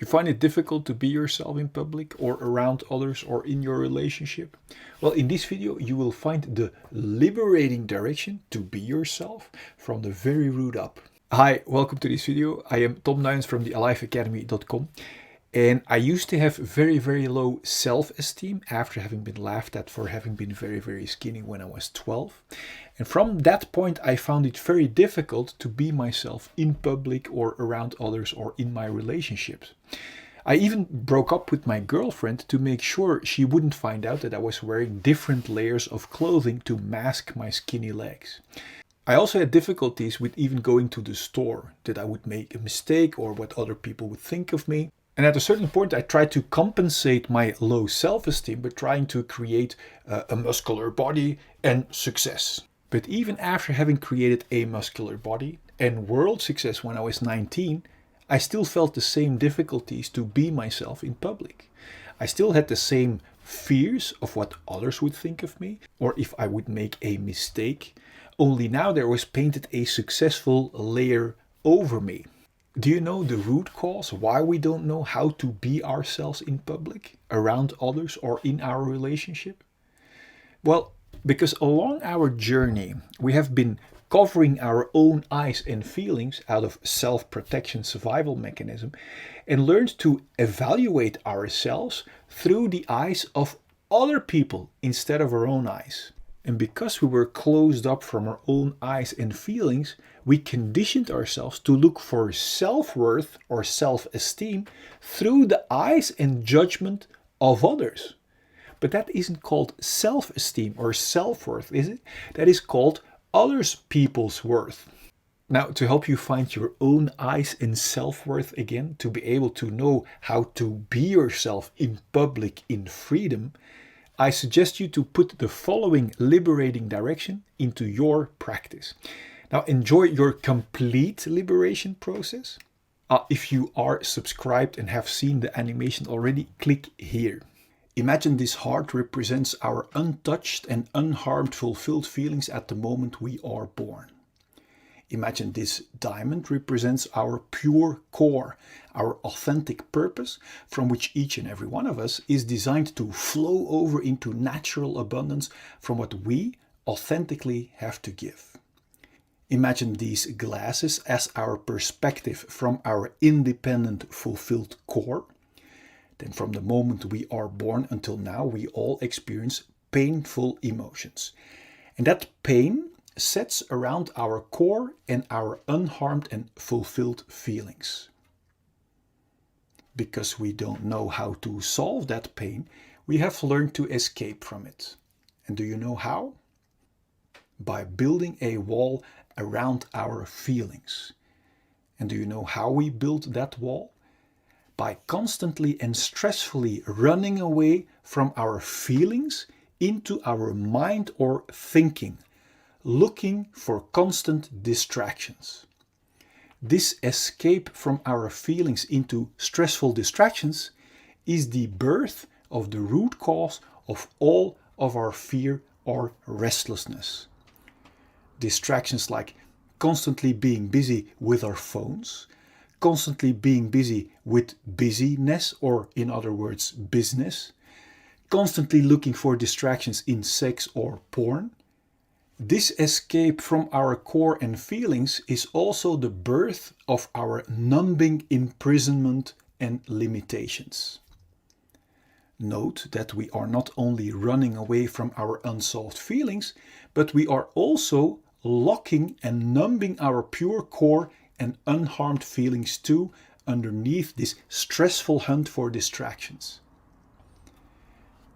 You find it difficult to be yourself in public or around others or in your relationship? Well, in this video, you will find the liberating direction to be yourself from the very root up. Hi, welcome to this video. I am Tom Nuyens from the alifeacademy.com. And I used to have very, very low self-esteem after having been laughed at for having been very, very skinny when I was 12. And from that point, I found it very difficult to be myself in public or around others or in my relationships. I even broke up with my girlfriend to make sure she wouldn't find out that I was wearing different layers of clothing to mask my skinny legs. I also had difficulties with even going to the store, that I would make a mistake or what other people would think of me. And at a certain point, I tried to compensate my low self-esteem by trying to create a muscular body and success. But even after having created a muscular body and world success when I was 19, I still felt the same difficulties to be myself in public. I still had the same fears of what others would think of me, or if I would make a mistake. Only now there was painted a successful layer over me. Do you know the root cause why we don't know how to be ourselves in public, around others, or in our relationship? Well, because along our journey, we have been covering our own eyes and feelings out of self-protection survival mechanism and learned to evaluate ourselves through the eyes of other people instead of our own eyes. And because we were closed up from our own eyes and feelings, we conditioned ourselves to look for self-worth or self-esteem through the eyes and judgment of others. But that isn't called self-esteem or self-worth, is it? That is called others people's worth. Now, to help you find your own eyes and self-worth again, to be able to know how to be yourself in public in freedom, I suggest you to put the following liberating direction into your practice. Now, enjoy your complete liberation process. If you are subscribed and have seen the animation already, click here. Imagine this heart represents our untouched and unharmed fulfilled feelings at the moment we are born. Imagine this diamond represents our pure core, our authentic purpose, from which each and every one of us is designed to flow over into natural abundance from what we authentically have to give. Imagine these glasses as our perspective from our independent, fulfilled core. Then from the moment we are born until now, we all experience painful emotions. And that pain sets around our core and our unharmed and fulfilled feelings. Because we don't know how to solve that pain, we have learned to escape from it. And do you know how? By building a wall around our feelings. And do you know how we build that wall? By constantly and stressfully running away from our feelings into our mind or thinking, looking for constant distractions. This escape from our feelings into stressful distractions is the birth of the root cause of all of our fear or restlessness. Distractions like constantly being busy with our phones, constantly being busy with busyness, or in other words, business, constantly looking for distractions in sex or porn. This escape from our core and feelings is also the birth of our numbing imprisonment and limitations. Note that we are not only running away from our unsolved feelings, but we are also locking and numbing our pure core and unharmed feelings too underneath this stressful hunt for distractions.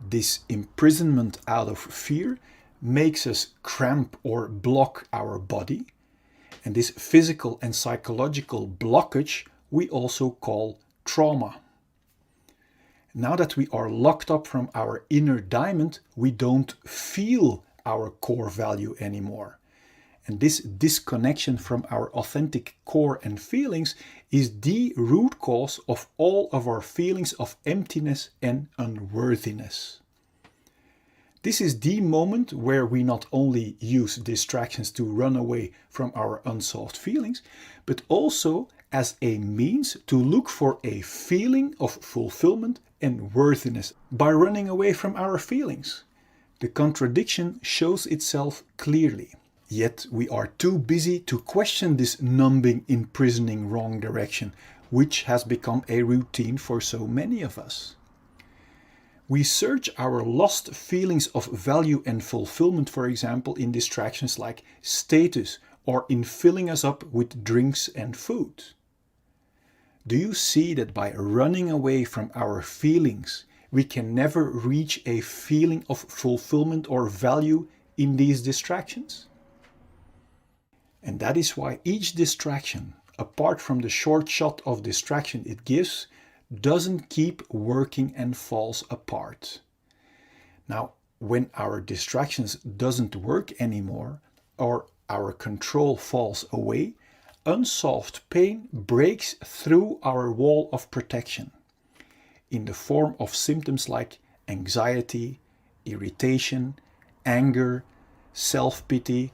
This imprisonment out of fear makes us cramp or block our body, and this physical and psychological blockage we also call trauma. Now that we are locked up from our inner diamond, we don't feel our core value anymore. And this disconnection from our authentic core and feelings is the root cause of all of our feelings of emptiness and unworthiness. This is the moment where we not only use distractions to run away from our unsolved feelings, but also as a means to look for a feeling of fulfillment and worthiness by running away from our feelings. The contradiction shows itself clearly. Yet we are too busy to question this numbing, imprisoning wrong direction, which has become a routine for so many of us. We search our lost feelings of value and fulfillment, for example, in distractions like status or in filling us up with drinks and food. Do you see that by running away from our feelings, we can never reach a feeling of fulfillment or value in these distractions? And that is why each distraction, apart from the short shot of distraction it gives, doesn't keep working and falls apart. Now, when our distractions doesn't work anymore or our control falls away, unsolved pain breaks through our wall of protection in the form of symptoms like anxiety, irritation, anger, self-pity,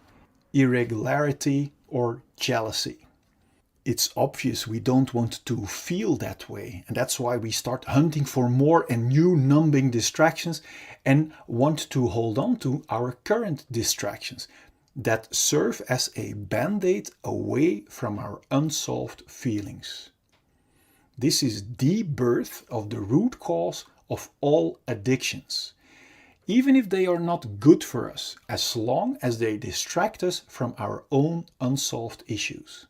irregularity, or jealousy. It's obvious we don't want to feel that way, and that's why we start hunting for more and new numbing distractions and want to hold on to our current distractions that serve as a band-aid away from our unsolved feelings. This is the birth of the root cause of all addictions, even if they are not good for us, as long as they distract us from our own unsolved issues.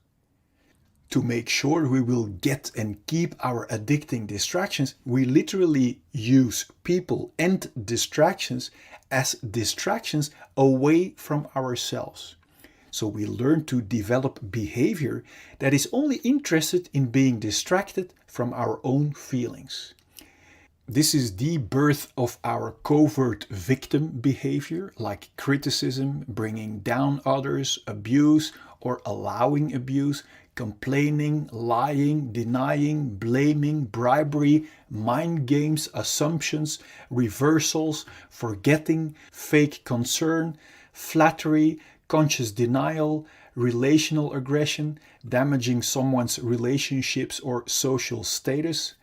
To make sure we will get and keep our addicting distractions, we literally use people and distractions as distractions away from ourselves. So we learn to develop behavior that is only interested in being distracted from our own feelings. This is the birth of our covert victim behavior, like criticism, bringing down others, abuse or allowing abuse, complaining, lying, denying, blaming, bribery, mind games, assumptions, reversals, forgetting, fake concern, flattery, conscious denial, relational aggression, damaging someone's relationships or social status,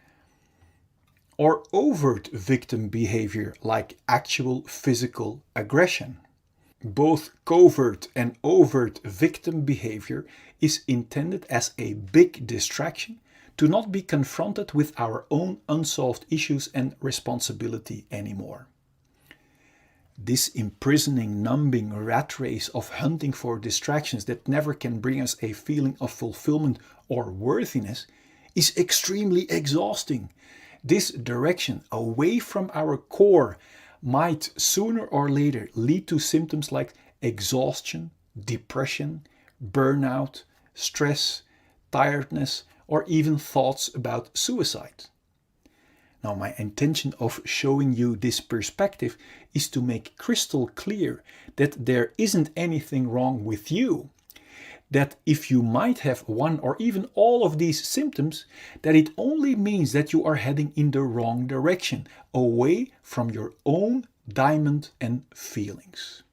or overt victim behavior like actual physical aggression. Both covert and overt victim behavior is intended as a big distraction to not be confronted with our own unsolved issues and responsibility anymore. This imprisoning, numbing rat race of hunting for distractions that never can bring us a feeling of fulfillment or worthiness is extremely exhausting. This direction away from our core might sooner or later lead to symptoms like exhaustion, depression, burnout, stress, tiredness, or even thoughts about suicide. Now, my intention of showing you this perspective is to make crystal clear that there isn't anything wrong with you. That if you might have one or even all of these symptoms, that it only means that you are heading in the wrong direction, away from your own diamond and feelings.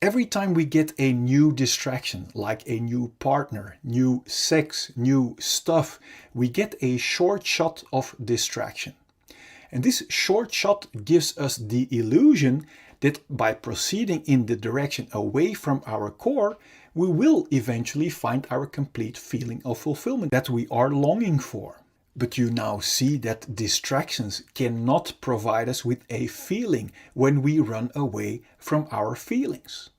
Every time we get a new distraction, like a new partner, new sex, new stuff, we get a short shot of distraction. And this short shot gives us the illusion that by proceeding in the direction away from our core, we will eventually find our complete feeling of fulfillment that we are longing for. But you now see that distractions cannot provide us with a feeling when we run away from our feelings.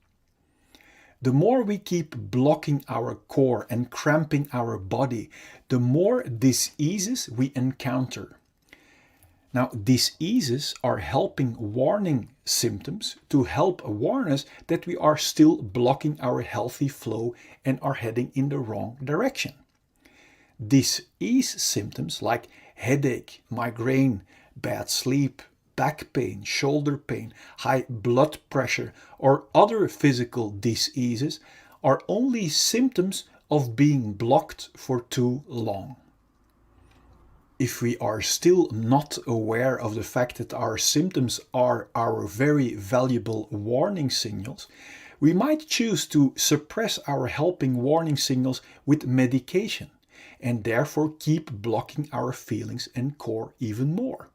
The more we keep blocking our core and cramping our body, the more diseases we encounter. Now, diseases are helping warning symptoms to help warn us that we are still blocking our healthy flow and are heading in the wrong direction. Disease symptoms like headache, migraine, bad sleep, back pain, shoulder pain, high blood pressure, or other physical diseases are only symptoms of being blocked for too long. If we are still not aware of the fact that our symptoms are our very valuable warning signals, We might choose to suppress our helping warning signals with medication and therefore keep blocking our feelings and core even more.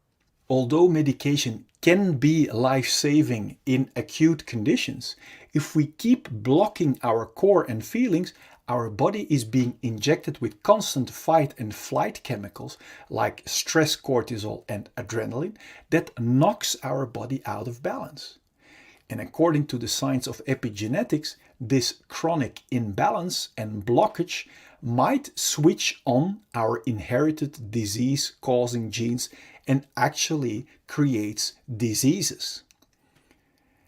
Although medication can be life-saving in acute conditions, if we keep blocking our core and feelings, our body is being injected with constant fight and flight chemicals like stress cortisol and adrenaline that knocks our body out of balance. And according to the science of epigenetics, this chronic imbalance and blockage might switch on our inherited disease-causing genes and actually creates diseases.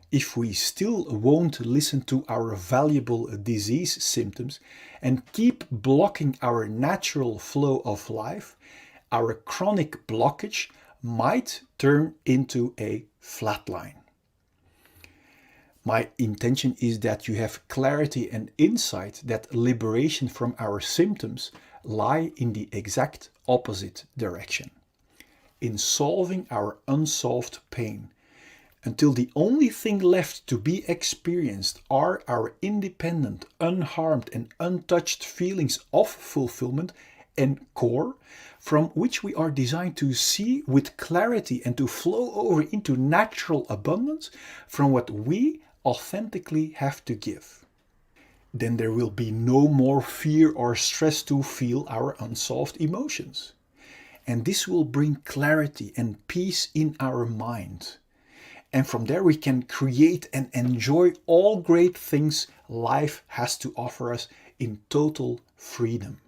If we still won't listen to our valuable disease symptoms and keep blocking our natural flow of life, our chronic blockage might turn into a flatline. My intention is that you have clarity and insight that liberation from our symptoms lie in the exact opposite direction, in solving our unsolved pain, until the only thing left to be experienced are our independent, unharmed and untouched feelings of fulfillment and core, from which we are designed to see with clarity and to flow over into natural abundance from what we authentically have to give. Then there will be no more fear or stress to feel our unsolved emotions. And this will bring clarity and peace in our mind. And from there we can create and enjoy all great things life has to offer us in total freedom.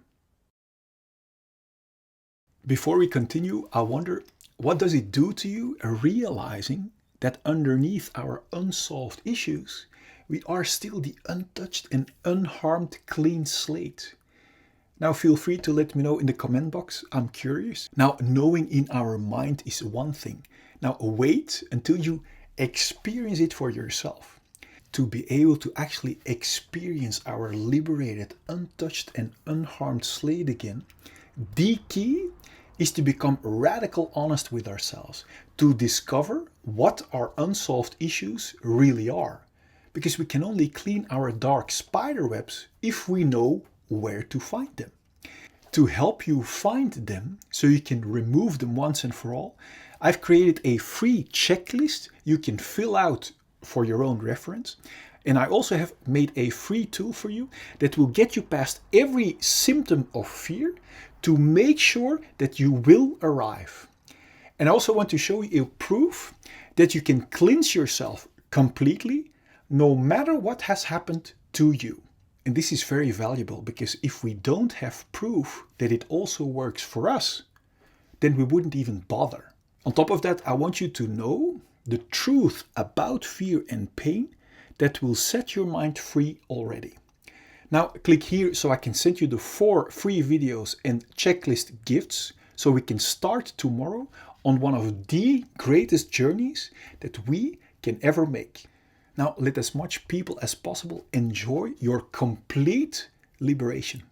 Before we continue, I wonder, what does it do to you realizing that underneath our unsolved issues, we are still the untouched and unharmed clean slate? Now feel free to let me know in the comment box. I'm curious. Now, knowing in our mind is one thing. Now wait until you experience it for yourself. To be able to actually experience our liberated, untouched and unharmed slate again, the key is to become radical honest with ourselves, to discover what our unsolved issues really are. Because we can only clean our dark spider webs if we know where to find them. To help you find them, so you can remove them once and for all, I've created a free checklist you can fill out for your own reference. And I also have made a free tool for you that will get you past every symptom of fear to make sure that you will arrive. And I also want to show you a proof that you can cleanse yourself completely no matter what has happened to you. And this is very valuable because if we don't have proof that it also works for us, then we wouldn't even bother. On top of that, I want you to know the truth about fear and pain that will set your mind free already. Now click here so I can send you the 4 free videos and checklist gifts so we can start tomorrow on one of the greatest journeys that we can ever make. Now let as much people as possible enjoy your complete liberation.